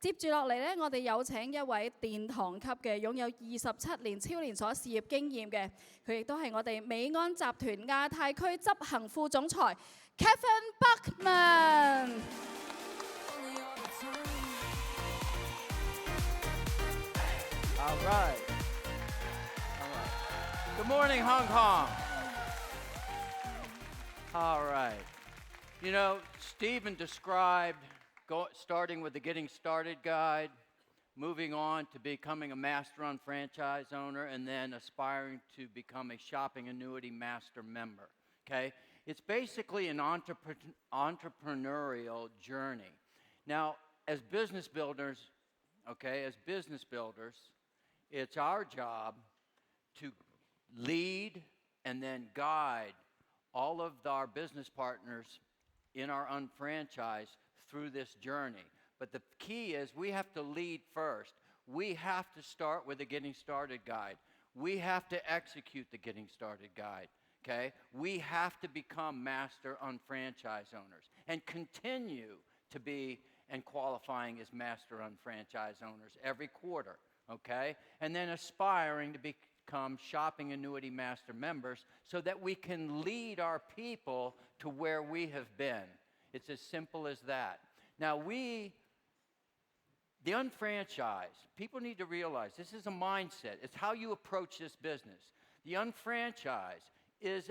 接住落嚟咧，我哋有請一位殿堂級嘅擁有27年超連鎖事業經驗嘅，佢亦都係我哋美安集團亞太區執行副總裁 Kevin Buckman。All right. Good morning, Hong Kong. All right. You know, Stephen described starting with the Getting Started Guide, moving on to becoming a master-owned franchise owner, and then aspiring to become a shopping annuity master member, okay? It's basically an entrepreneurial journey. Now, as business builders, it's our job to lead and then guide all of our business partners in our unfranchise through this journey. But the key is we have to lead first. We have to start with the Getting Started Guide. We have to execute the Getting Started Guide, okay? We have to become master unfranchise owners and continue to be and qualifying as master unfranchise owners every quarter, okay? And then aspiring to become shopping annuity master members so that we can lead our people to where we have been. It's as simple as that. Now the unfranchised, people need to realize this is a mindset. It's how you approach this business. The unfranchised is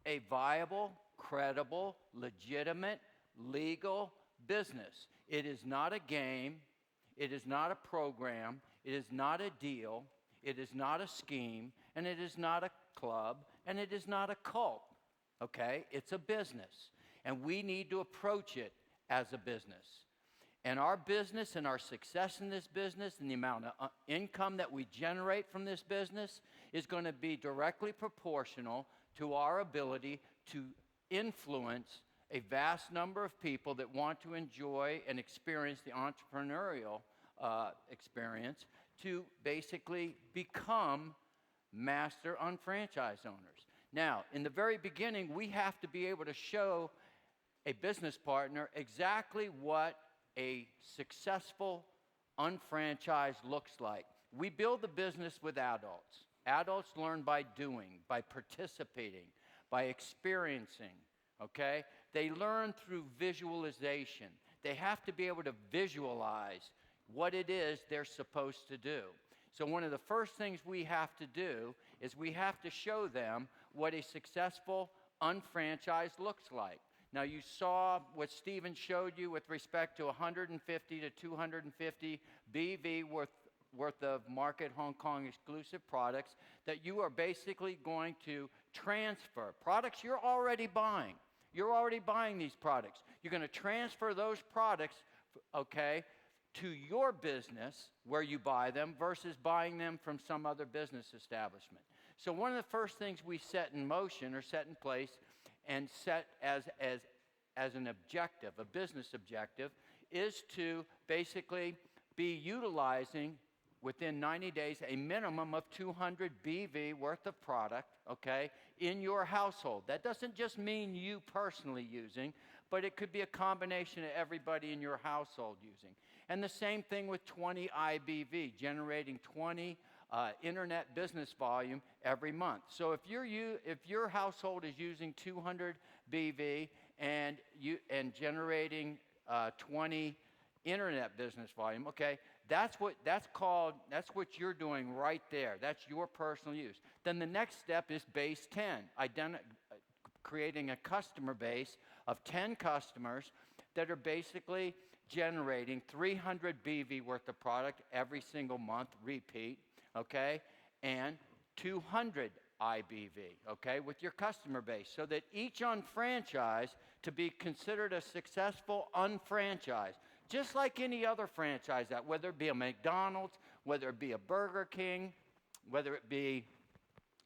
a viable, credible, legitimate, legal business. It is not a game. It is not a program. It is not a deal. It is not a scheme. And it is not a club. And it is not a cult. Okay? It's a business. And we need to approach it as a business. And our business and our success in this business and the amount of income that we generate from this business is going to be directly proportional to our ability to influence a vast number of people that want to enjoy and experience the entrepreneurial experience to basically become master unfranchise owners. Now, in the very beginning, we have to be able to show a business partner exactly what a successful unfranchised looks like. We build the business with adults. Adults learn by doing, by participating, by experiencing, okay? They learn through visualization. They have to be able to visualize what it is they're supposed to do. So one of the first things we have to do is we have to show them what a successful unfranchised looks like. Now, you saw what Stephen showed you with respect to 150 to 250 BV worth of Market Hong Kong exclusive products that you are basically going to transfer. Products you're already buying. You're already buying these products. You're going to transfer those products, okay, to your business where you buy them versus buying them from some other business establishment. So one of the first things we set in motion or set in place and set as an objective, a business objective, is to basically be utilizing within 90 days a minimum of 200 BV worth of product, okay, in your household. That doesn't just mean you personally using, but it could be a combination of everybody in your household using. And the same thing with 20 IBV, generating 20 internet business volume every month. So if your household is using 200 BV and generating 20 internet business volume, okay, that's what you're doing right there. That's your personal use. Then the next step is base 10, creating a customer base of 10 customers that are basically generating 300 BV worth of product every single month, repeat, okay, and 200 IBV, okay, with your customer base, so that each unfranchise to be considered a successful unfranchise, just like any other franchise, that whether it be a McDonald's, whether it be a Burger King, whether it be,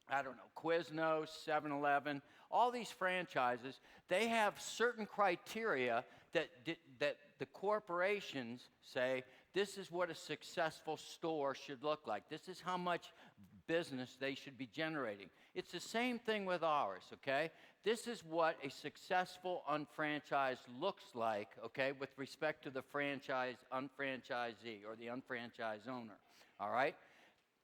I don't know, Quiznos, 7-Eleven, all these franchises, they have certain criteria that the corporations say, this is what a successful store should look like. This is how much business they should be generating. It's the same thing with ours, okay? This is what a successful unfranchised looks like, okay, with respect to the unfranchisee or the unfranchised owner, all right?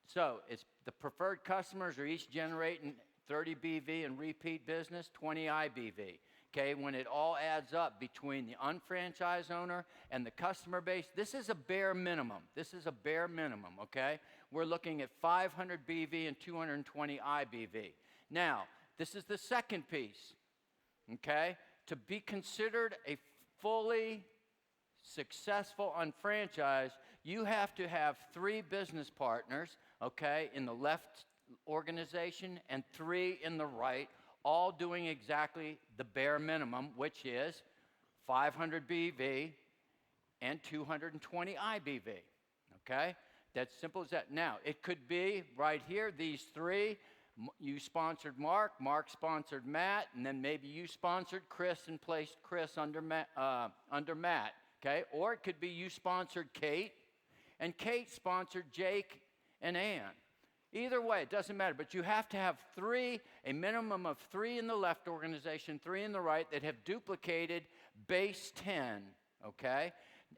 So it's the preferred customers are each generating 30 BV in repeat business, 20 IBV. Okay, when it all adds up between the unfranchised owner and the customer base, this is a bare minimum. This is a bare minimum, okay? We're looking at 500 BV and 220 IBV. Now, this is the second piece, okay? To be considered a fully successful unfranchised, you have to have 3 business partners, okay, in the left organization and 3 in the right, all doing exactly the bare minimum, which is 500 BV and 220 IBV, okay? That's simple as that. Now, it could be right here, these 3, you sponsored Mark, Mark sponsored Matt, and then maybe you sponsored Chris and placed Chris under Matt, okay? Or it could be you sponsored Kate, and Kate sponsored Jake and Ann. Either way, it doesn't matter, but you have to have 3, a minimum of 3 in the left organization, 3 in the right that have duplicated base 10, okay?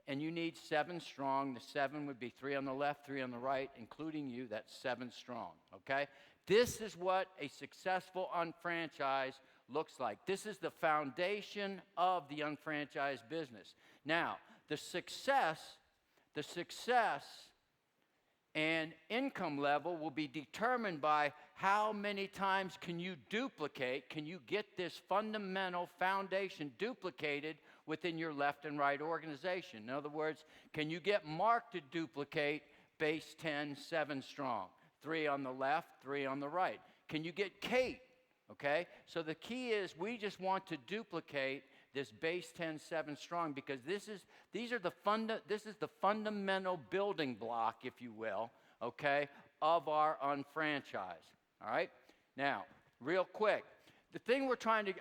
And you need 7 strong. The 7 would be 3 on the left, 3 on the right, including you. That's 7 strong, okay? This is what a successful unfranchised looks like. This is the foundation of the unfranchised business. Now, the success and income level will be determined by how many times can you get this fundamental foundation duplicated within your left and right organization. In other words, can you get Mark to duplicate base 10, 7 strong? 3 on the left, 3 on the right. Can you get Kate? Okay? So the key is we just want to duplicate this base 10, 7 strong, because this is the fundamental building block, if you will, okay, of our unfranchised. All right? Now, real quick, the thing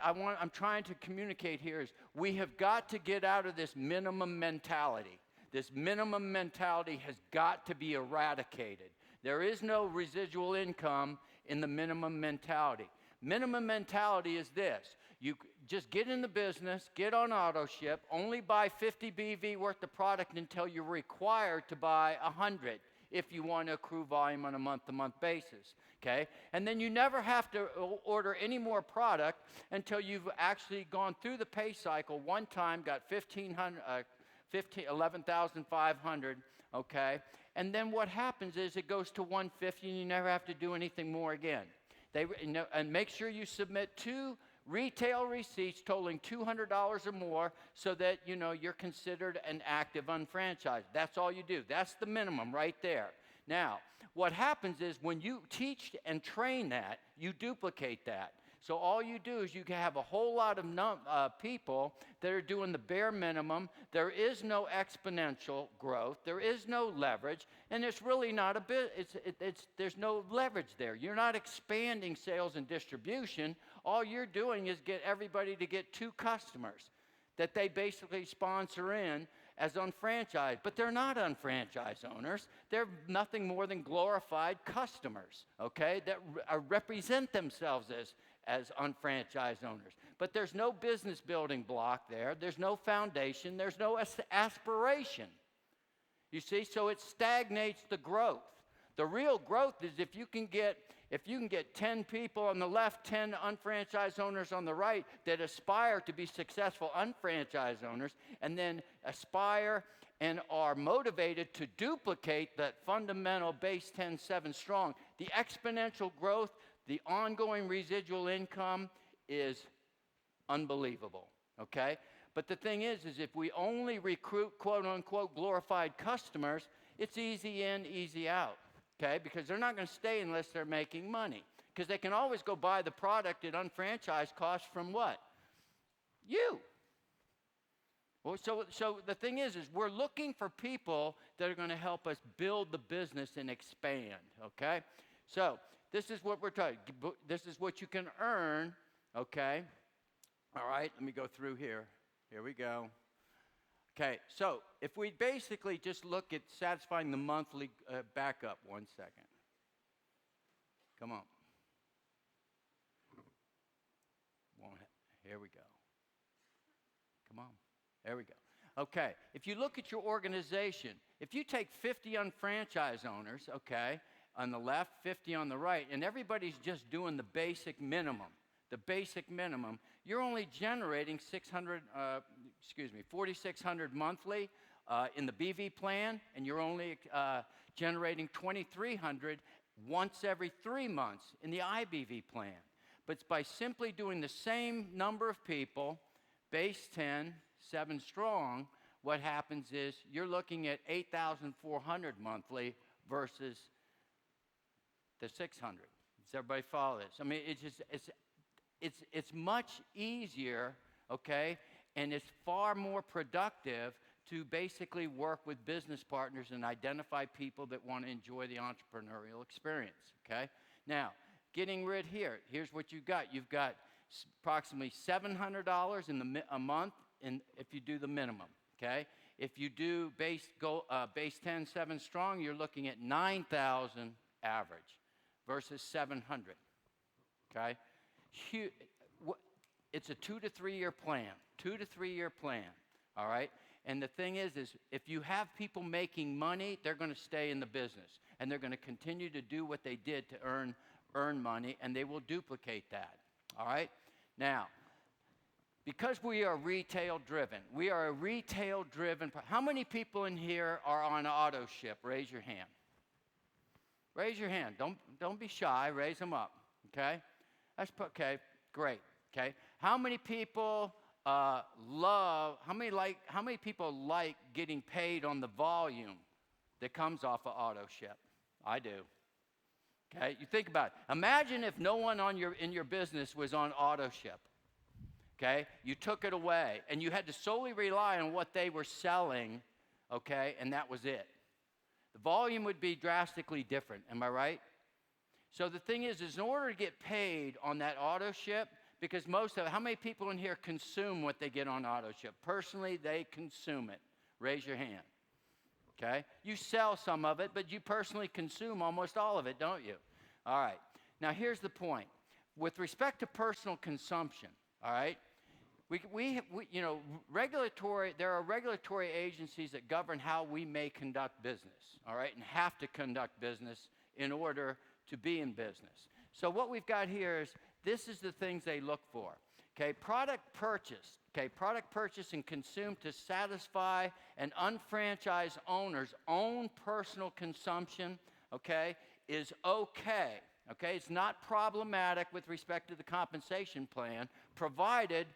I'm trying to communicate here is we have got to get out of this minimum mentality. This minimum mentality has got to be eradicated. There is no residual income in the minimum mentality. Minimum mentality is this. You just get in the business, get on auto ship, only buy 50 BV worth of product until you're required to buy 100 if you want to accrue volume on a month-to-month basis, okay? And then you never have to order any more product until you've actually gone through the pay cycle one time, got 11,500, okay? And then what happens is it goes to 150 and you never have to do anything more again. And make sure you submit 2 retail receipts totaling $200 or more so that, you're considered an active unfranchised. That's all you do. That's the minimum right there. Now, what happens is when you teach and train that, you duplicate that. So all you do is you can have a whole lot of people that are doing the bare minimum. There is no exponential growth. There is no leverage. And it's really not a bit. There's no leverage there. You're not expanding sales and distribution. All you're doing is get everybody to get 2 customers that they basically sponsor in as unfranchised. But they're not unfranchised owners. They're nothing more than glorified customers, okay, that represent themselves as unfranchised owners. But there's no business building block there. There's no foundation. There's no aspiration. You see, so it stagnates the growth. The real growth is if you can get 10 people on the left, 10 unfranchised owners on the right that aspire to be successful unfranchised owners, and then aspire and are motivated to duplicate that fundamental base 10, 7 strong, the exponential growth, the ongoing residual income is unbelievable, okay? But the thing is if we only recruit quote-unquote glorified customers, it's easy in, easy out, okay? Because they're not going to stay unless they're making money. Because they can always go buy the product at unfranchised cost from what? You. Well, so the thing is we're looking for people that are going to help us build the business and expand, okay? So this is what we're talking. This is what you can earn, okay? All right, let me go through here. Here we go. Okay, so if we basically just look at satisfying the monthly, back up 1 second. Come on. Here we go. Come on. There we go. Okay. If you look at your organization, if you take 50 unfranchised owners, okay, on the left, 50 on the right, and everybody's just doing the basic minimum, you're only generating 4,600 monthly in the BV plan, and you're only generating 2,300 once every 3 months in the IBV plan. But by simply doing the same number of people, base 10, 7 strong, what happens is you're looking at 8,400 monthly versus the 600. Does everybody follow this? I mean, it's much easier, okay, and it's far more productive to basically work with business partners and identify people that want to enjoy the entrepreneurial experience, okay? Now, getting rid here, here's what you've got. You've got approximately $700 a month if you do the minimum, okay? If you do base 10, 7 strong, you're looking at 9,000 average versus 700, okay? It's a 2 to 3 year plan, all right? And the thing is if you have people making money, they're going to stay in the business, and they're going to continue to do what they did to earn money, and they will duplicate that, all right? Now, because we are retail driven, how many people in here are on auto ship? Raise your hand. Raise your hand. Don't be shy. Raise them up, okay? Okay, great, okay? How many people people like getting paid on the volume that comes off of auto ship? I do. Okay, you think about it. Imagine if no one in your business was on auto ship. Okay, you took it away, and you had to solely rely on what they were selling, okay, and that was it. The volume would be drastically different, am I right? So the thing is in order to get paid on that auto ship, because how many people in here consume what they get on auto ship? Personally, they consume it. Raise your hand. Okay? You sell some of it, but you personally consume almost all of it, don't you? All right. Now, here's the point. With respect to personal consumption, all right, there are regulatory agencies that govern how we may conduct business, all right, and have to conduct business in order to be in business. So what we've got here is this is the things they look for. Okay, product purchase and consumed to satisfy an unfranchised owner's own personal consumption, okay, is okay. Okay, it's not problematic with respect to the compensation plan, provided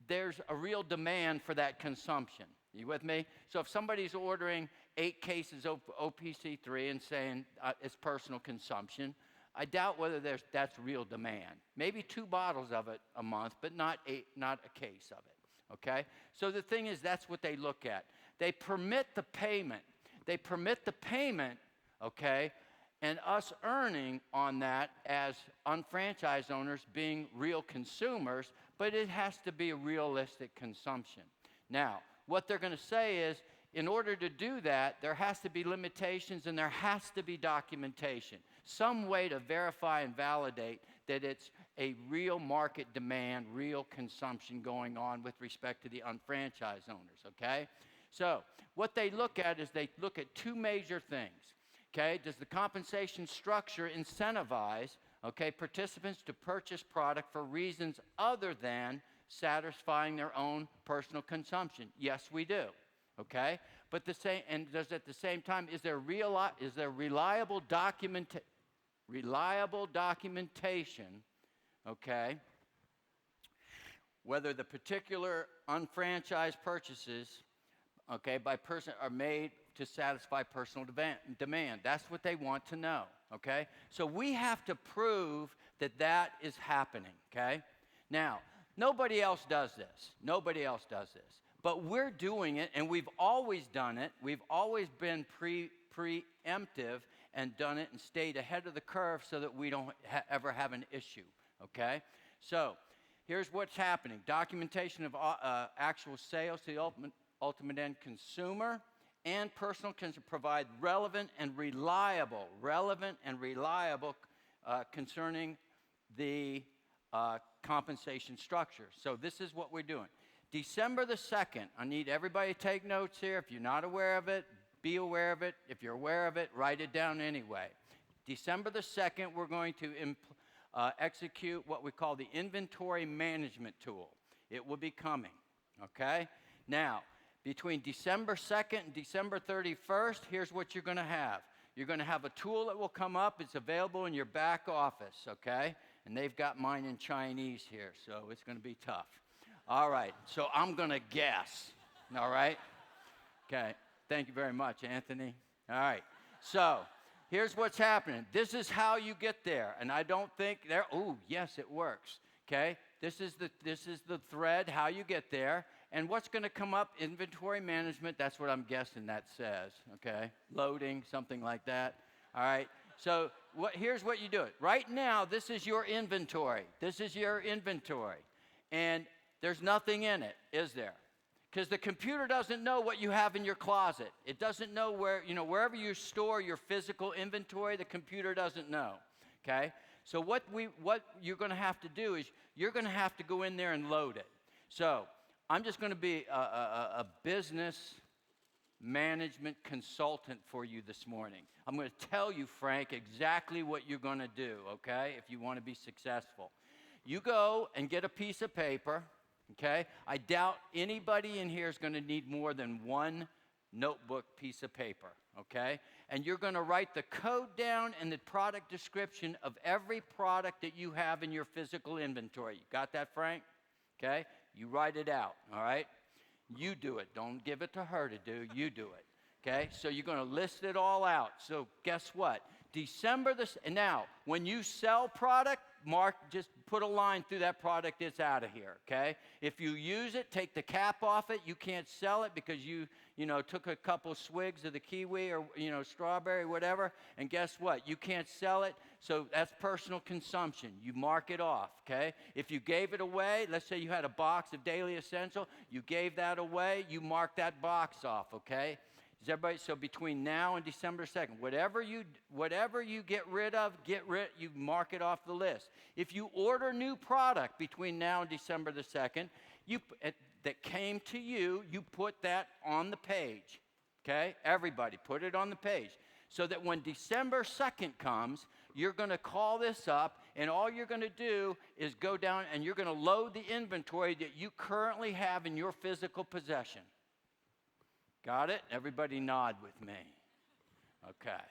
there's a real demand for that consumption. You with me? So if somebody's ordering 8 cases of OPC3 and saying it's personal consumption, I doubt whether that's real demand. Maybe 2 bottles of it a month, but not a case of it, okay? So the thing is, that's what they look at. They permit the payment, okay, and us earning on that as unfranchised owners being real consumers, but it has to be a realistic consumption. Now, what they're going to say is, in order to do that, there has to be limitations and there has to be documentation. Some way to verify and validate that it's a real market demand, real consumption going on with respect to the unfranchised owners, okay? So what they look at is they look at 2 major things, okay? Does the compensation structure incentivize, okay, participants to purchase product for reasons other than satisfying their own personal consumption? Yes, we do. Okay, but does at the same time, is there reliable documentation, okay, whether the particular unfranchised purchases, okay, by person are made to satisfy personal demand? That's what they want to know, okay? So we have to prove that is happening, okay? Now, nobody else does this. But we're doing it, and we've always done it. We've always been preemptive and done it and stayed ahead of the curve so that we don't ever have an issue, okay? So here's what's happening. Documentation of actual sales to the ultimate end consumer and personal can provide relevant and reliable concerning the compensation structure. So this is what we're doing. December the 2nd, I need everybody to take notes here. If you're not aware of it, be aware of it. If you're aware of it, write it down anyway. December the 2nd, we're going to execute what we call the inventory management tool. It will be coming, okay? Now, between December 2nd and December 31st, here's what you're going to have. You're going to have a tool that will come up. It's available in your back office, okay? And they've got mine in Chinese here, so it's going to be tough. All right, so I'm going to guess, all right? Okay, thank you very much, Anthony. All right, so here's what's happening. This is how you get there, and I don't think there, oh, yes, it works, okay? This is the thread, how you get there, and what's going to come up, inventory management, that's what I'm guessing that says, okay? Loading, something like that, all right? So here's what you do. Right now, this is your inventory. This is your inventory, and there's nothing in it, is there? Because the computer doesn't know what you have in your closet. It doesn't know where, wherever you store your physical inventory, the computer doesn't know, okay? So what you're going to have to do is you're going to have to go in there and load it. So I'm just going to be a business management consultant for you this morning. I'm going to tell you, Frank, exactly what you're going to do, okay, if you want to be successful. You go and get a piece of paper, okay? I doubt anybody in here is going to need more than one notebook piece of paper, okay? And you're going to write the code down and the product description of every product that you have in your physical inventory. You got that, Frank? Okay? You write it out, all right? You do it. Don't give it to her to do. You do it, okay? So you're going to list it all out. So guess what? Now, when you sell product, just put a line through that product, it's out of here, okay? If you use it, take the cap off it. You can't sell it because you took a couple swigs of the kiwi or, strawberry, whatever, and guess what? You can't sell it, so that's personal consumption. You mark it off, okay? If you gave it away, let's say you had a box of Daily Essential, you gave that away, you mark that box off, okay? Is everybody, so between now and December 2nd, whatever you get rid of, you mark it off the list. If you order new product between now and December the 2nd, that came to you, you put that on the page, okay? Everybody, put it on the page. So that when December 2nd comes, you're going to call this up, and all you're going to do is go down and you're going to load the inventory that you currently have in your physical possession. Got it? Everybody nod with me. Okay.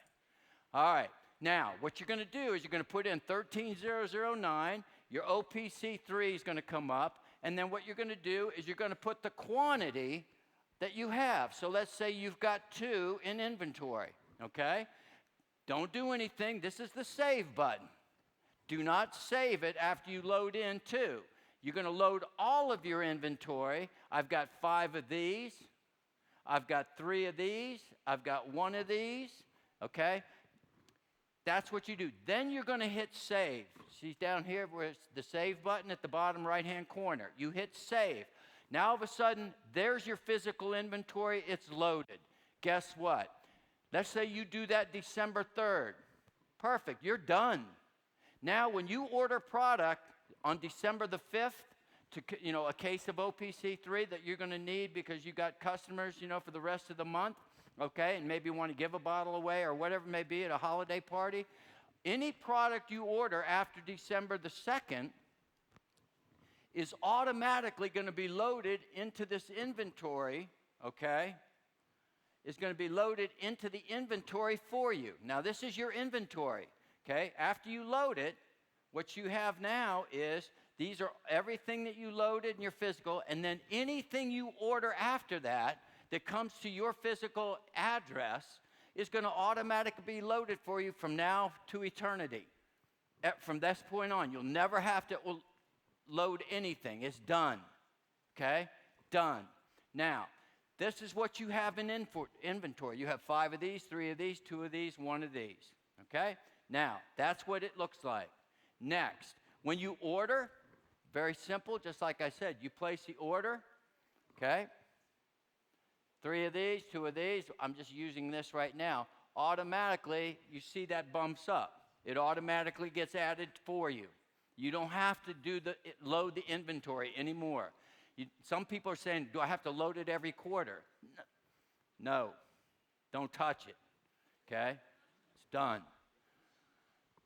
All right. Now, what you're going to do is you're going to put in 13009. Your OPC3 is going to come up. And then what you're going to do is you're going to put the quantity that you have. So let's say you've got 2 in inventory. Okay? Don't do anything. This is the save button. Do not save it after you load in 2. You're going to load all of your inventory. I've got 5 of these. I've got 3 of these. I've got 1 of these, okay? That's what you do. Then you're going to hit save. See down here where it's the save button at the bottom right-hand corner. You hit save. Now all of a sudden, there's your physical inventory. It's loaded. Guess what? Let's say you do that December 3rd. Perfect. You're done. Now when you order product on December the 5th, a case of OPC3 that you're going to need because you got customers, for the rest of the month, okay, and maybe you want to give a bottle away or whatever it may be at a holiday party. Any product you order after December the 2nd is automatically going to be loaded into this inventory, okay? It's going to be loaded into the inventory for you. Now, this is your inventory, okay? After you load it, what you have now is these are everything that you loaded in your physical, and then anything you order after that comes to your physical address is going to automatically be loaded for you from now to eternity. From this point on, you'll never have to load anything. It's done, okay? Done. Now, this is what you have in inventory. You have 5 of these, 3 of these, 2 of these, 1 of these, okay? Now, that's what it looks like. Next, when you order, very simple, just like I said, you place the order, okay? 3 of these, 2 of these, I'm just using this right now. Automatically, you see that bumps up, It automatically gets added for you. You don't have to load the inventory anymore. Some people are saying, do I have to load it every quarter? No, don't touch it, okay? It's done.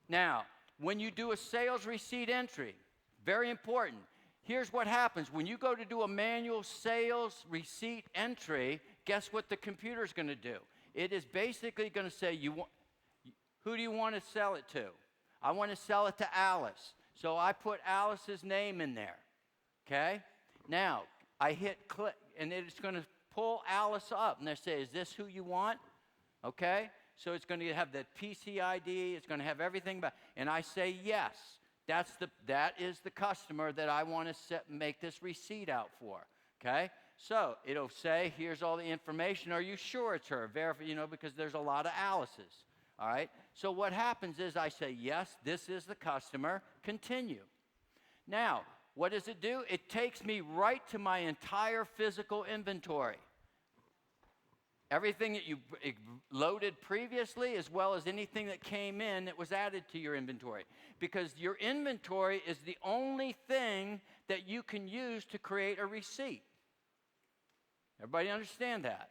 Now, when you do a sales receipt entry, very important. Here's what happens. When you go to do a manual sales receipt entry, guess what the computer's going to do? It is basically going to say, who do you want to sell it to? I want to sell it to Alice. So I put Alice's name in there, okay? Now, I hit click, and it's going to pull Alice up, and they say, is this who you want? Okay? So it's going to have the PC ID, it's going to have everything, and I say yes. That is the customer that I want to make this receipt out for, okay? So it'll say, here's all the information. Are you sure it's her? Verify, because there's a lot of Alice's, all right? So what happens is I say, yes, this is the customer, continue. Now, what does it do? It takes me right to my entire physical inventory. Everything that you loaded previously, as well as anything that came in that was added to your inventory. Because your inventory is the only thing that you can use to create a receipt. Everybody understand that?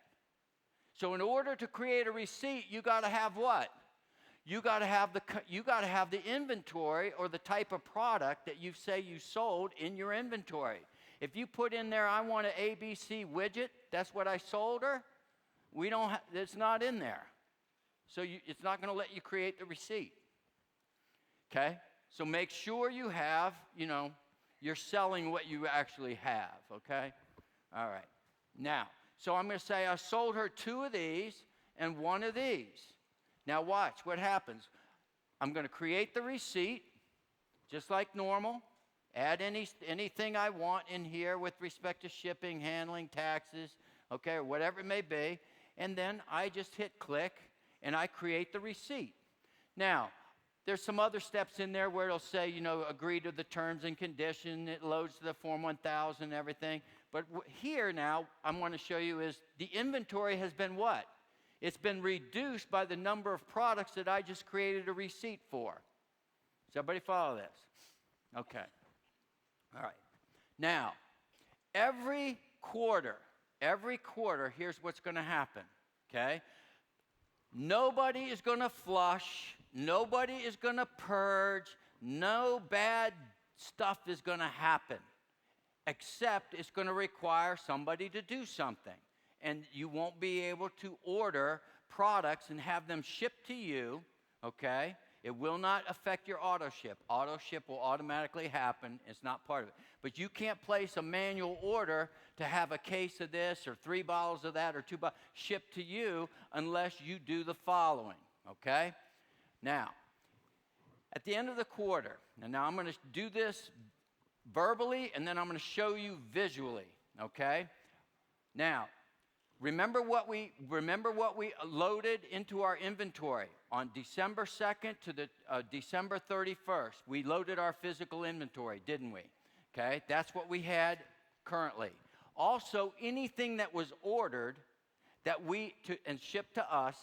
So in order to create a receipt, you got to have what? You got to have the inventory or the type of product that you say you sold in your inventory. If you put in there, I want an ABC widget, that's what I sold her. It's not in there. So it's not going to let you create the receipt. Okay? So make sure you have, you're selling what you actually have. Okay? All right. Now, so I'm going to say I sold her 2 of these and 1 of these. Now watch what happens. I'm going to create the receipt just like normal. Add anything I want in here with respect to shipping, handling, taxes, okay, or whatever it may be. And then I just hit click, and I create the receipt. Now, there's some other steps in there where it'll say, agree to the terms and conditions. It loads to the Form 1000 and everything. But here now, I'm going to show you is the inventory has been what? It's been reduced by the number of products that I just created a receipt for. Does everybody follow this? Okay. All right. Now, every quarter, here's what's going to happen, okay? Nobody is going to flush. Nobody is going to purge. No bad stuff is going to happen, except it's going to require somebody to do something. And you won't be able to order products and have them shipped to you, okay? It will not affect your auto ship. Auto ship will automatically happen. It's not part of it. But you can't place a manual order to have a case of this or 3 bottles of that or 2 bottles shipped to you unless you do the following, okay? Now, at the end of the quarter, and now I'm going to do this verbally and then I'm going to show you visually, okay? Now, remember what we loaded into our inventory on December 2nd to the December 31st. We loaded our physical inventory, didn't we? Okay, that's what we had currently. Also, anything that was ordered and shipped to us,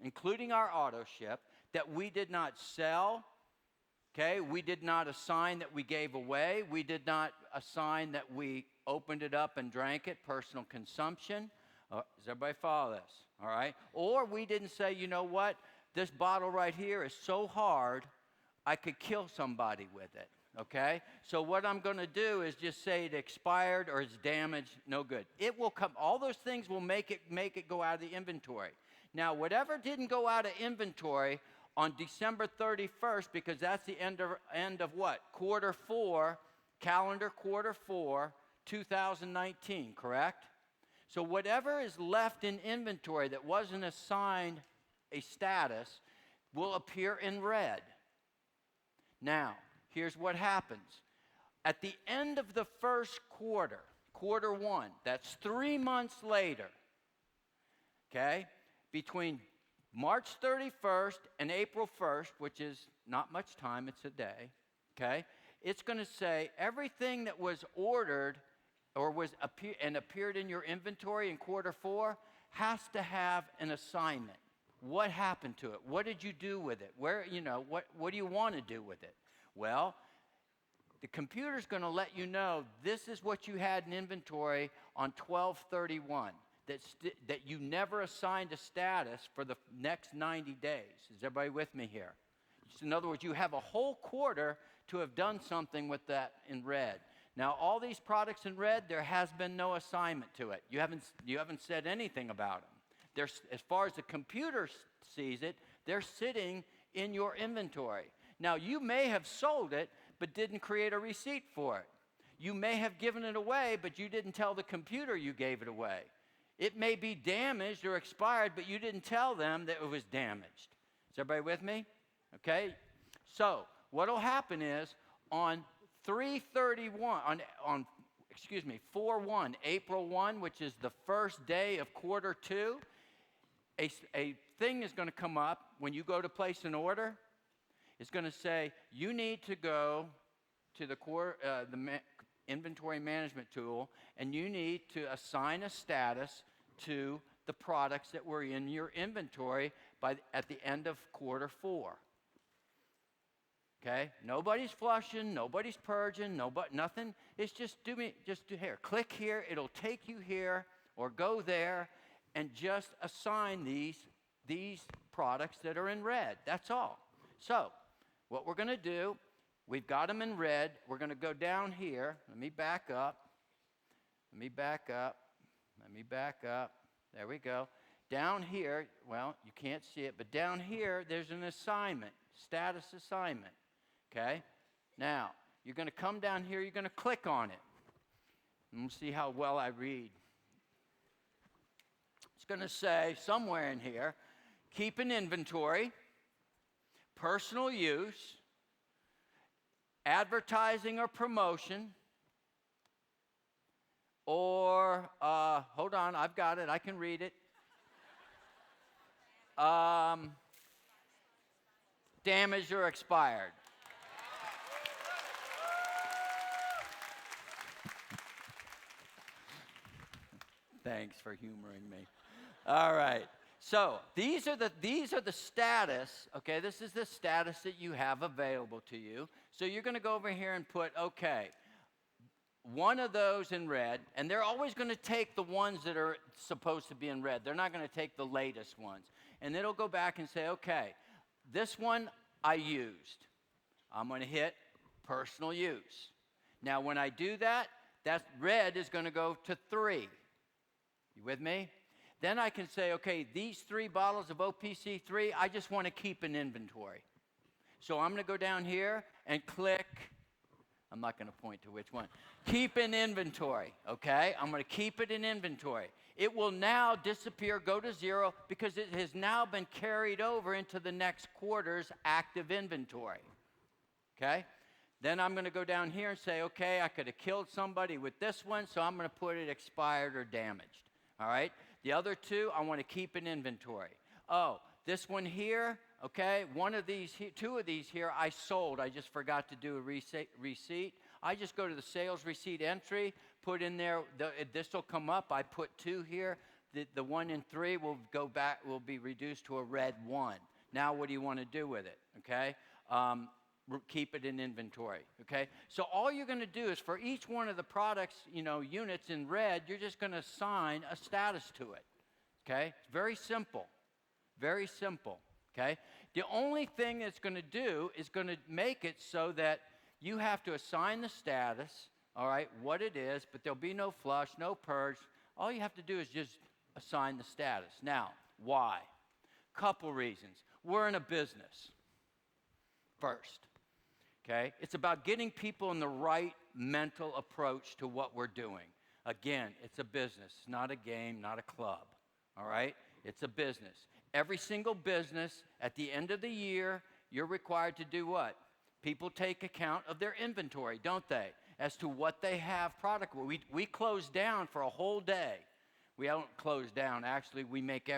including our auto ship, that we did not sell. Okay, we did not assign that we gave away. We did not assign that we opened it up and drank it, personal consumption. Does everybody follow this? All right? Or we didn't say, you know what? This bottle right here is so hard, I could kill somebody with it. Okay? So what I'm going to do is just say it expired or it's damaged, no good. It will come. All those things will make it go out of the inventory. Now, whatever didn't go out of inventory on December 31st, because that's the end of what? Quarter 4, calendar quarter 4, 2019, correct? So whatever is left in inventory that wasn't assigned a status will appear in red. Now, here's what happens. At the end of the first quarter, quarter 1, that's 3 months later, okay, between March 31st and April 1st, which is not much time, it's a day, okay, it's going to say everything that was ordered or appeared in your inventory in quarter 4 has to have an assignment. what happened to it? What did you do with it? Where, what do you want to do with it? Well, the computer's going to let you know this is what you had in inventory on 12/31, that you never assigned a status for the next 90 days. Is everybody with me here? In other words, you have a whole quarter to have done something with that in red. Now, all these products in red, there has been no assignment to it. You haven't said anything about them. As far as the computer sees it, they're sitting in your inventory. Now, you may have sold it, but didn't create a receipt for it. You may have given it away, but you didn't tell the computer you gave it away. It may be damaged or expired, but you didn't tell them that it was damaged. Is everybody with me? Okay? So, what will happen is on 4/1, April 1, which is the first day of quarter 2, a thing is going to come up when you go to place an order. It's going to say, you need to go to the inventory management tool, and you need to assign a status to the products that were in your inventory at the end of quarter 4. Okay? Nobody's flushing, nobody's purging, nothing. It's just do here. Click here, it'll take you here, or go there, and just assign these products that are in red. That's all. So, what we're going to do, we've got them in red. We're going to go down here. Let me back up. There we go. Down here, well, you can't see it, but down here, there's an assignment, status assignment. Okay? Now, you're going to come down here, you're going to click on it. And we'll see how well I read. It's going to say somewhere in here, keep an inventory, personal use, advertising or promotion, or, hold on, I've got it, I can read it. Damaged or expired. Thanks for humoring me. All right. So these are the status, okay? This is the status that you have available to you. So you're going to go over here and put, okay, one of those in red, and they're always going to take the ones that are supposed to be in red. They're not going to take the latest ones. And it'll go back and say, okay, this one I used. I'm going to hit personal use. Now when I do that, that red is going to go to 3. You with me? Then I can say, okay, these 3 bottles of OPC3, I just want to keep in inventory. So I'm going to go down here and click. I'm not going to point to which one. Keep in inventory, okay? I'm going to keep it in inventory. It will now disappear, go to 0, because it has now been carried over into the next quarter's active inventory, okay? Then I'm going to go down here and say, okay, I could have killed somebody with this one, so I'm going to put it expired or damaged, all right? The other 2, I want to keep in inventory. Oh, this one here, okay, 2 of these here I sold. I just forgot to do a receipt. I just go to the sales receipt entry, put in there, this will come up. I put 2 here. The 1 in 3 will go back, will be reduced to a red 1. Now what do you want to do with it, okay? Keep it in inventory, okay? So all you're going to do is for each one of the products, units in red, you're just going to assign a status to it, okay? It's very simple, okay? The only thing it's going to do is going to make it so that you have to assign the status, all right, what it is, but there'll be no flush, no purge. All you have to do is just assign the status. Now, why? Couple reasons. We're in a business, first. Okay? It's about getting people in the right mental approach to what we're doing. Again, it's a business. It's not a game, not a club. All right? It's a business. Every single business, at the end of the year, you're required to do what? People take account of their inventory, don't they? As to what they have product. We close down for a whole day. We don't close down. Actually, we make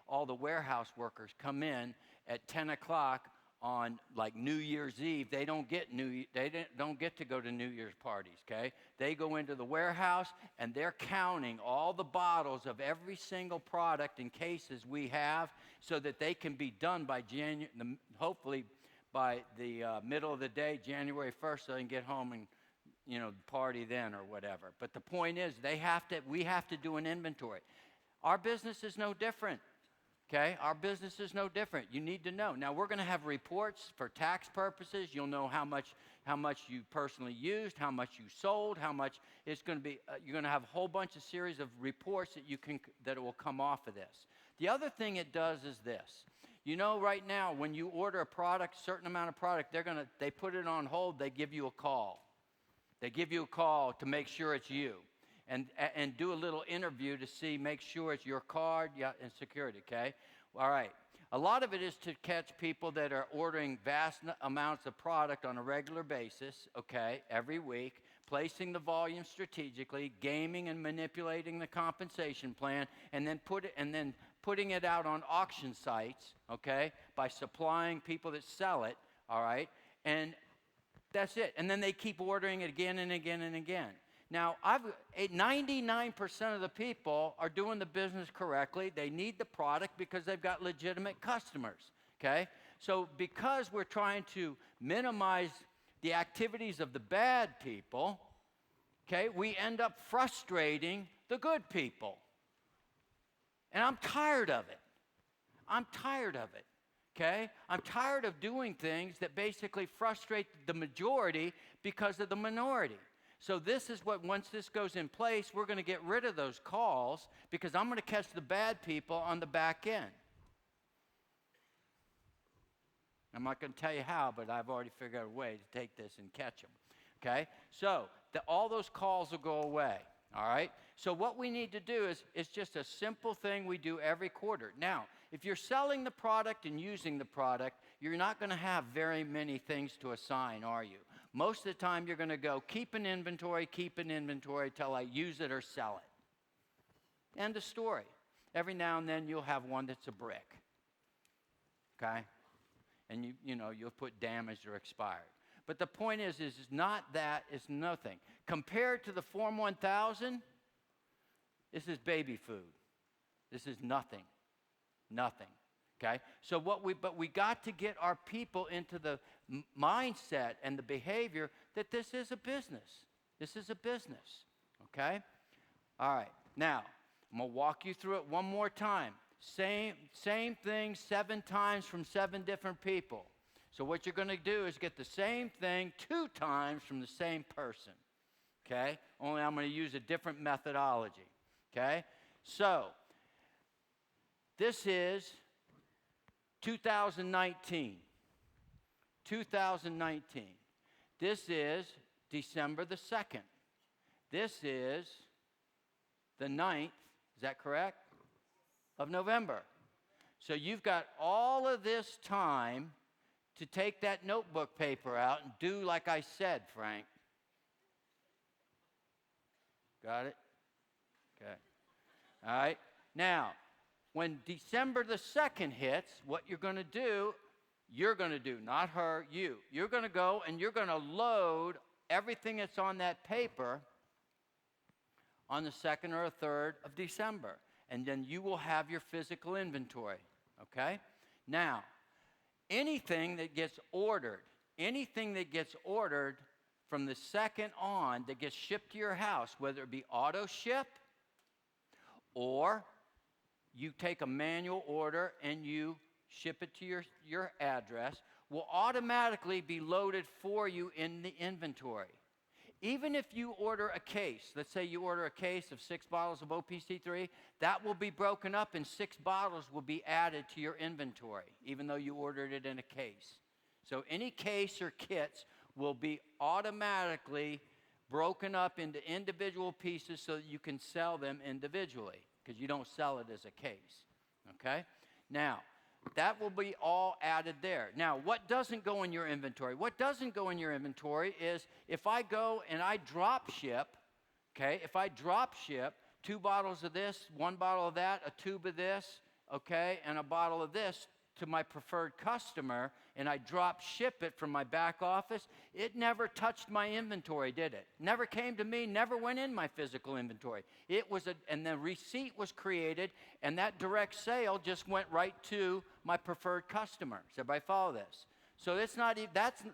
all the warehouse workers come in at 10 o'clock on like New Year's Eve. They don't get to go to New Year's parties, okay? They go into the warehouse and they're counting all the bottles of every single product and cases we have so that they can be done by hopefully by the middle of the day, January 1st, so they can get home and party then or whatever. But the point is, we have to do an inventory. Our business is no different. Okay, our business is no different. You need to know. Now, we're going to have reports for tax purposes. You'll know how much you personally used, how much you sold, how much it's going to be. You're going to have a whole bunch of series of reports that will come off of this. The other thing it does is this. Right now, when you order a product, certain amount of product, they put it on hold. They give you a call. They give you a call to make sure it's you. And do a little interview to make sure it's your card and security, okay? All right. A lot of it is to catch people that are ordering vast amounts of product on a regular basis, okay, every week, placing the volume strategically, gaming and manipulating the compensation plan, and then putting it out on auction sites, okay, by supplying people that sell it, all right? And that's it. And then they keep ordering it again and again and again. Now, 99% of the people are doing the business correctly. They need the product because they've got legitimate customers, okay? So because we're trying to minimize the activities of the bad people, okay, we end up frustrating the good people. And I'm tired of it. I'm tired of it, okay? I'm tired of doing things that basically frustrate the majority because of the minority. So this is once this goes in place, we're going to get rid of those calls because I'm going to catch the bad people on the back end. I'm not going to tell you how, but I've already figured out a way to take this and catch them, okay? So all those calls will go away, all right? So what we need to do is just a simple thing we do every quarter. Now, if you're selling the product and using the product, you're not going to have very many things to assign, are you? Most of the time, you're going to go, keep an inventory till I use it or sell it. End of story. Every now and then, you'll have one that's a brick, okay? And you'll put damaged or expired. But the point is not that, it's nothing. Compared to the Form 1000, this is baby food. This is nothing. Nothing. Okay? So but we got to get our people into the mindset and the behavior that this is a business. This is a business. Okay? All right. Now, I'm going to walk you through it one more time. Same thing 7 times from 7 different people. So what you're going to do is get the same thing 2 times from the same person. Okay? Only I'm going to use a different methodology. Okay? So, this is 2019. 2019. This is December the 2nd. This is the 9th, is that correct? Of November. So you've got all of this time to take that notebook paper out and do like I said, Frank. Got it? Okay. All right. Now, when December the 2nd hits, what you're going to do, not her, you. You're going to go and you're going to load everything that's on that paper on the 2nd or 3rd of December. And then you will have your physical inventory, okay? Now, anything that gets ordered from the 2nd on that gets shipped to your house, whether it be auto ship or you take a manual order and you ship it to your address, will automatically be loaded for you in the inventory. Even if you order a case, let's say you order a case of 6 bottles of OPC3, that will be broken up and 6 bottles will be added to your inventory, even though you ordered it in a case. So any case or kits will be automatically broken up into individual pieces so that you can sell them individually, because you don't sell it as a case, okay? Now, that will be all added there. Now, what doesn't go in your inventory? What doesn't go in your inventory is if I go and I drop ship, okay, if I drop ship 2 bottles of this, 1 bottle of that, a tube of this, okay, and a bottle of this to my preferred customer and I drop ship it from my back office, it never touched my inventory, did it? Never came to me, never went in my physical inventory. And the receipt was created, and that direct sale just went right to my preferred customer. Does everybody follow this? So it's not,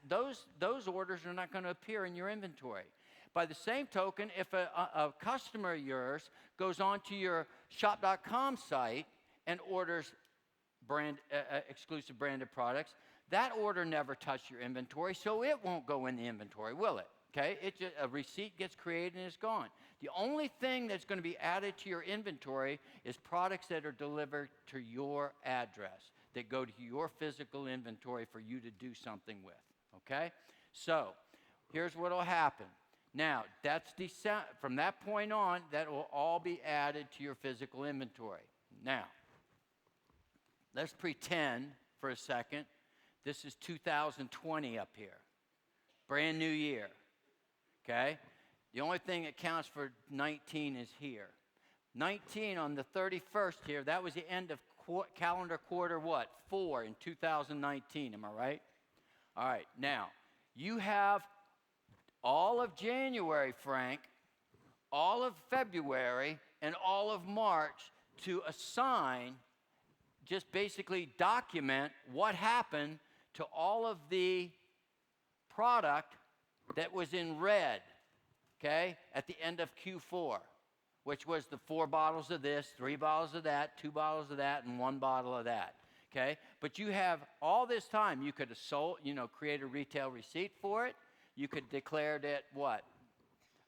those orders are not going to appear in your inventory. By the same token, if a customer of yours goes onto your shop.com site and orders exclusive branded products, that order never touched your inventory, so it won't go in the inventory, will it? Okay, a receipt gets created and it's gone. The only thing that's going to be added to your inventory is products that are delivered to your address, that go to your physical inventory for you to do something with, okay? So, here's what will happen. Now, from that point on, that will all be added to your physical inventory. Now, let's pretend for a second this is 2020 up here. Brand new year, okay? The only thing that counts for 19 is here. 19 on the 31st here, that was the end of calendar quarter what? 4 in 2019, am I right? All right, now, you have all of January, Frank, all of February, and all of March to assign, just basically document what happened to all of the product that was in red, okay, at the end of Q4, which was the 4 bottles of this, 3 bottles of that, 2 bottles of that, and 1 bottle of that, okay? But you have all this time. You could have create a retail receipt for it. You could declare that what?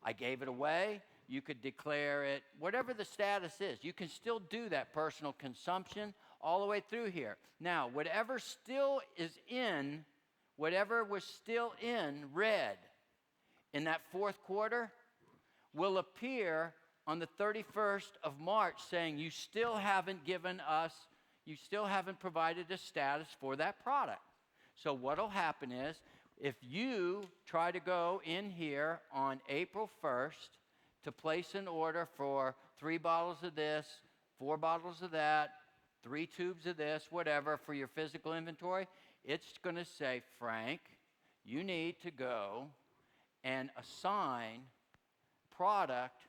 I gave it away. You could declare it, whatever the status is. You can still do that personal consumption all the way through here. Now, whatever was still in red in that fourth quarter will appear on the 31st of March saying you still haven't provided a status for that product. So what will happen is, if you try to go in here on April 1st to place an order for 3 bottles of this, 4 bottles of that, 3 tubes of this, whatever, for your physical inventory, it's going to say, Frank, you need to go and assign product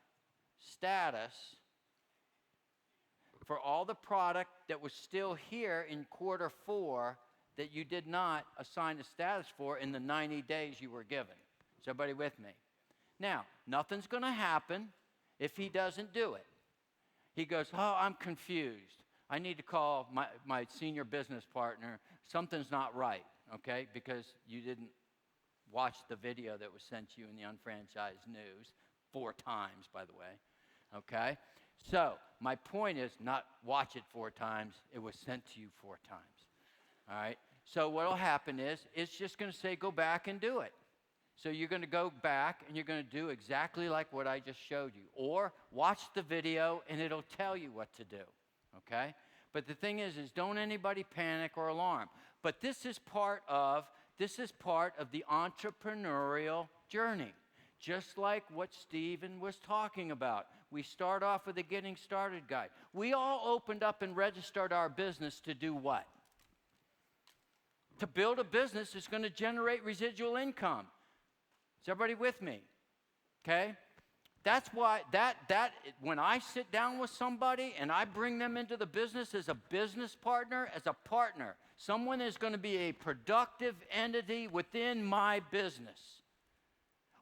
status for all the product that was still here in quarter 4 that you did not assign a status for in the 90 days you were given. Is everybody with me? Now, nothing's going to happen if he doesn't do it. He goes, oh, I'm confused. I need to call my senior business partner. Something's not right, okay, because you didn't watch the video that was sent to you in the unfranchised news 4 times, by the way, okay? So my point is not watch it 4 times. It was sent to you 4 times. All right, so what will happen is it's just going to say go back and do it. So you're going to go back and you're going to do exactly like what I just showed you. Or watch the video and it'll tell you what to do, okay? But the thing is don't anybody panic or alarm. But this is part of the entrepreneurial journey. Just like what Stephen was talking about. We start off with a getting started guide. We all opened up and registered our business to do what? To build a business that's going to generate residual income. Is everybody with me? Okay? That's why when I sit down with somebody and I bring them into the business as a business partner, someone is going to be a productive entity within my business.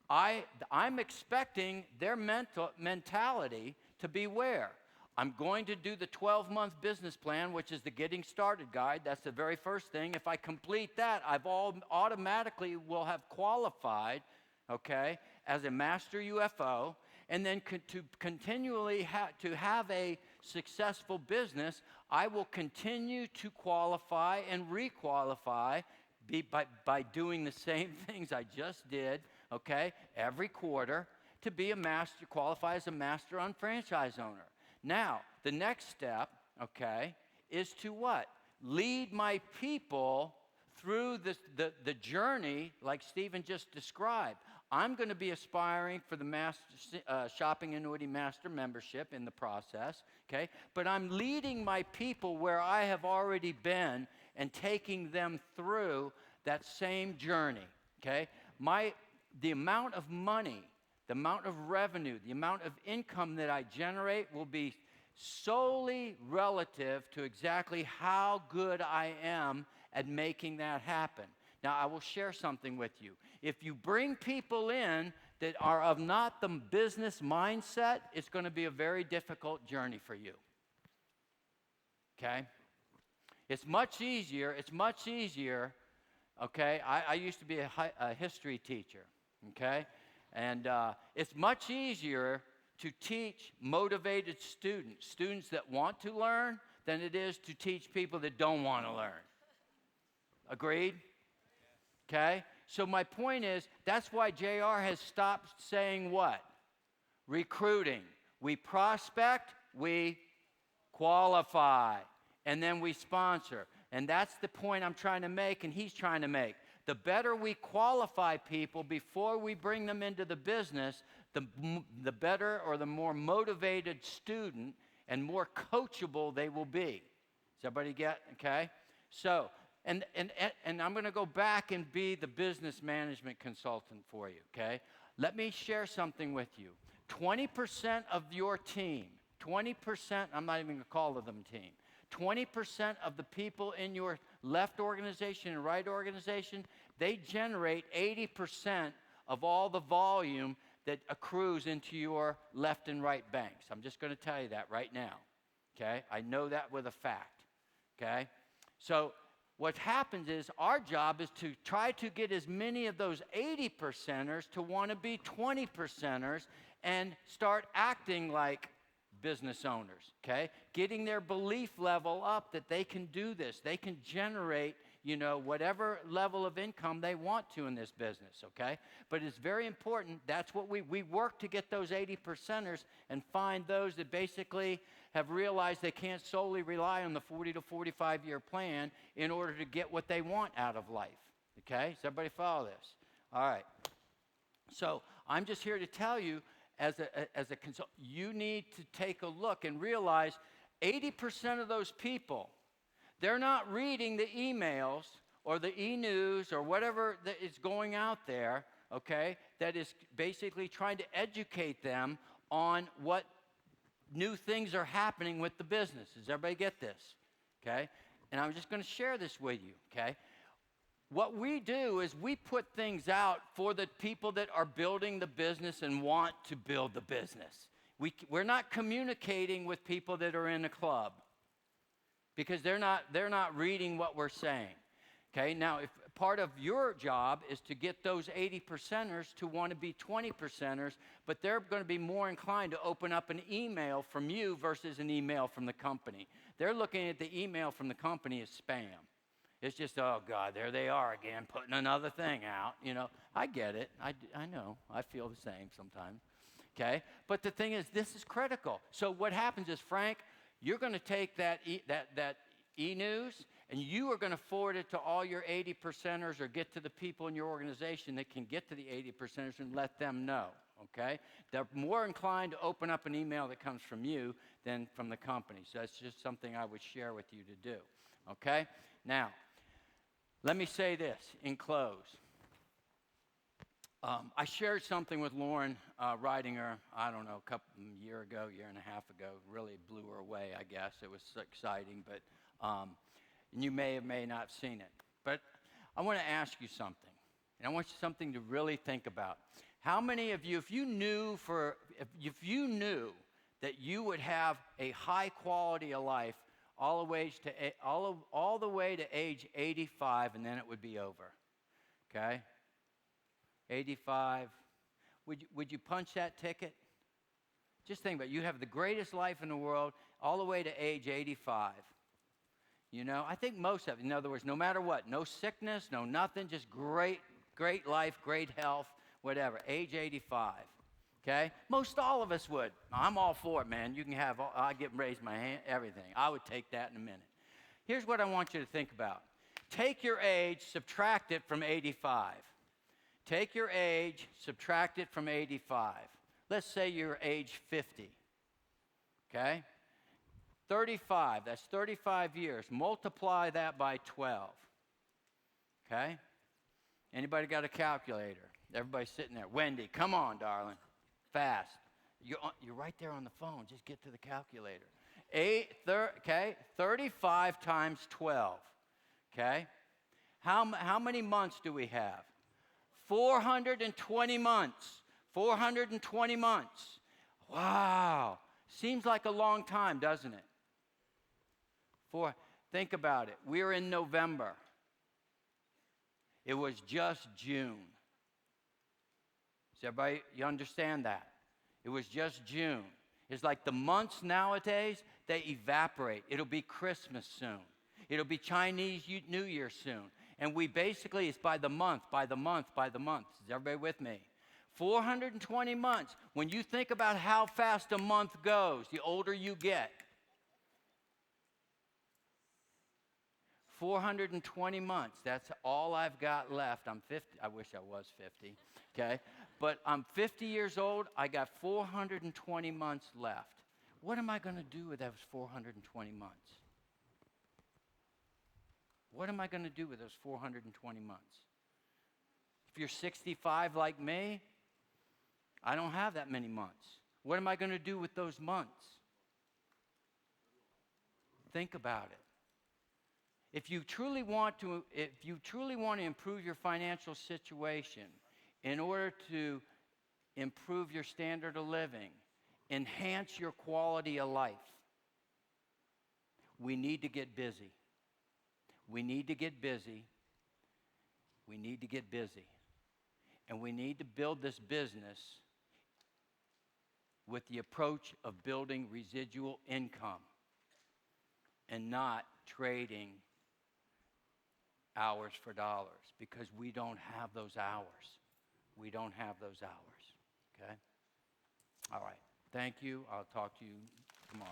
I'm expecting their mentality to be where? I'm going to do the 12-month business plan, which is the getting started guide. That's the very first thing. If I complete that, I've automatically will have qualified, okay, as a master UFO. And then to continually to have a successful business, I will continue to qualify and requalify by doing the same things I just did, okay, every quarter to be qualify as a master unfranchised owner. Now, the next step, okay, is to what? Lead my people through the journey like Stephen just described. I'm going to be aspiring for the shopping annuity master membership in the process, okay? But I'm leading my people where I have already been and taking them through that same journey, okay? The amount of money, the amount of revenue, the amount of income that I generate will be solely relative to exactly how good I am at making that happen. Now, I will share something with you. If you bring people in that are of not the business mindset, it's going to be a very difficult journey for you. Okay? It's much easier, okay? I used to be a history teacher, okay? And it's much easier to teach motivated students that want to learn, than it is to teach people that don't want to learn. Agreed? Okay? So my point is, that's why JR has stopped saying what? Recruiting. We prospect, we qualify, and then we sponsor. And that's the point I'm trying to make and he's trying to make. The better we qualify people before we bring them into the business, the better or the more motivated student and more coachable they will be. Does everybody get, okay? So, and I'm going to go back and be the business management consultant for you, okay? Let me share something with you. 20% of your team, 20%, I'm not even going to call them team, 20% of the people in your left organization and right organization, they generate 80% of all the volume that accrues into your left and right banks. I'm just going to tell you that right now, okay? I know that with a fact, okay? So what happens is our job is to try to get as many of those 80%ers to want to be 20%ers and start acting like business owners, okay? Getting their belief level up that they can do this. They can generate, whatever level of income they want to in this business, okay? But it's very important. That's what we work to get those 80%ers and find those that basically have realized they can't solely rely on the 40 to 45-year plan in order to get what they want out of life, okay? Does everybody follow this? All right. So I'm just here to tell you, as a consultant, you need to take a look and realize 80% of those people, they're not reading the emails or the e-news or whatever that is going out there, okay, that is basically trying to educate them on what new things are happening with the business. Does everybody get this? Okay? And I'm just going to share this with you, okay? What we do is we put things out for the people that are building the business and want to build the business. We're not communicating with people that are in a club because they're not reading what we're saying. Okay, now if part of your job is to get those 80%ers to want to be 20%ers, but they're going to be more inclined to open up an email from you versus an email from the company. They're looking at the email from the company as spam. It's just, oh, God, there they are again, putting another thing out. I get it. I know. I feel the same sometimes. Okay? But the thing is, this is critical. So what happens is, Frank, you're going to take that e-news, and you are going to forward it to all your 80%ers or get to the people in your organization that can get to the 80%ers and let them know. Okay? They're more inclined to open up an email that comes from you than from the company. So that's just something I would share with you to do. Okay? Now, let me say this in close. I shared something with Lauren Ridinger, I don't know, year and a half ago. Really blew her away, I guess. It was so exciting, but and you may or may not have seen it. But I want to ask you something, and I want you something to really think about. How many of you, if you knew that you would have a high quality of life all the way to age 85, and then it would be over, okay? 85. Would you punch that ticket? Just think about it. You have the greatest life in the world all the way to age 85. I think most of it, in other words, no matter what, no sickness, no nothing, just great life, great health, whatever, age 85. Okay? Most all of us would. I'm all for it, man. You can have, raise my hand, everything. I would take that in a minute. Here's what I want you to think about. Take your age, subtract it from 85. Take your age, subtract it from 85. Let's say you're age 50. Okay? 35, that's 35 years. Multiply that by 12. Okay? Anybody got a calculator? Everybody's sitting there. Wendy, come on, darling. Fast. You're right there on the phone. Just get to the calculator. 35 times 12. Okay? How many months do we have? 420 months. 420 months. Wow. Seems like a long time, doesn't it? Think about it. We're in November. It was just June. Does everybody, you understand that? It was just June. It's like the months nowadays, they evaporate. It'll be Christmas soon. It'll be Chinese New Year soon. And we basically, it's by the month, by the month, by the month. Is everybody with me? 420 months. When you think about how fast a month goes, the older you get. 420 months. That's all I've got left. I'm 50. I wish I was 50. Okay? But I'm 50 years old. I got 420 months left. What am I going to do with those 420 months? What am I going to do with those 420 months? If you're 65 like me, I don't have that many months. What am I going to do with those months? Think about it. If you truly want to improve your financial situation, in order to improve your standard of living, enhance your quality of life, we need to get busy. We need to get busy. We need to get busy. And we need to build this business with the approach of building residual income and not trading hours for dollars, because we don't have those hours. We don't have those hours. Okay? All right. Thank you. I'll talk to you tomorrow.